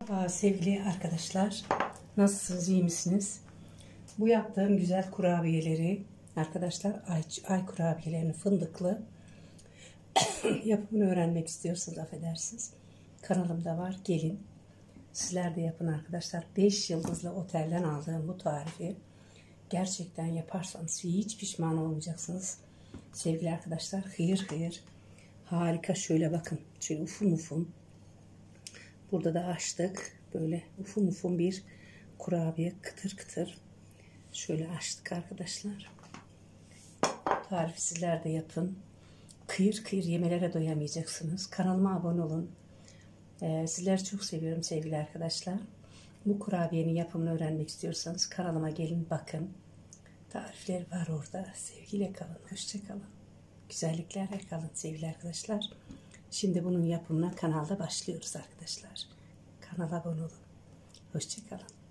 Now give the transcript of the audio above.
Merhaba sevgili arkadaşlar, nasılsınız, iyi misiniz? Bu yaptığım güzel kurabiyeleri arkadaşlar, ay kurabiyelerini fındıklı yapımını öğrenmek istiyorsanız affedersiniz, kanalımda var, gelin sizler de yapın arkadaşlar. 5 yıldızlı otelden aldığım bu tarifi gerçekten yaparsanız hiç pişman olmayacaksınız sevgili arkadaşlar. Hıyır hıyır harika, şöyle bakın, şöyle ufum ufum. Burada da açtık. Böyle ufum ufum bir kurabiye, kıtır kıtır. Şöyle açtık arkadaşlar. Tarifi sizler de yapın. Kıyır kıyır yemelere doyamayacaksınız. Kanalıma abone olun. Sizleri çok seviyorum sevgili arkadaşlar. Bu kurabiyenin yapımını öğrenmek istiyorsanız kanalıma gelin bakın. Tarifler var orada. Sevgiyle kalın. Hoşça kalın. Güzelliklerle kalın sevgili arkadaşlar. Şimdi bunun yapımına kanalda başlıyoruz arkadaşlar. Kanala abone olun. Hoşça kalın.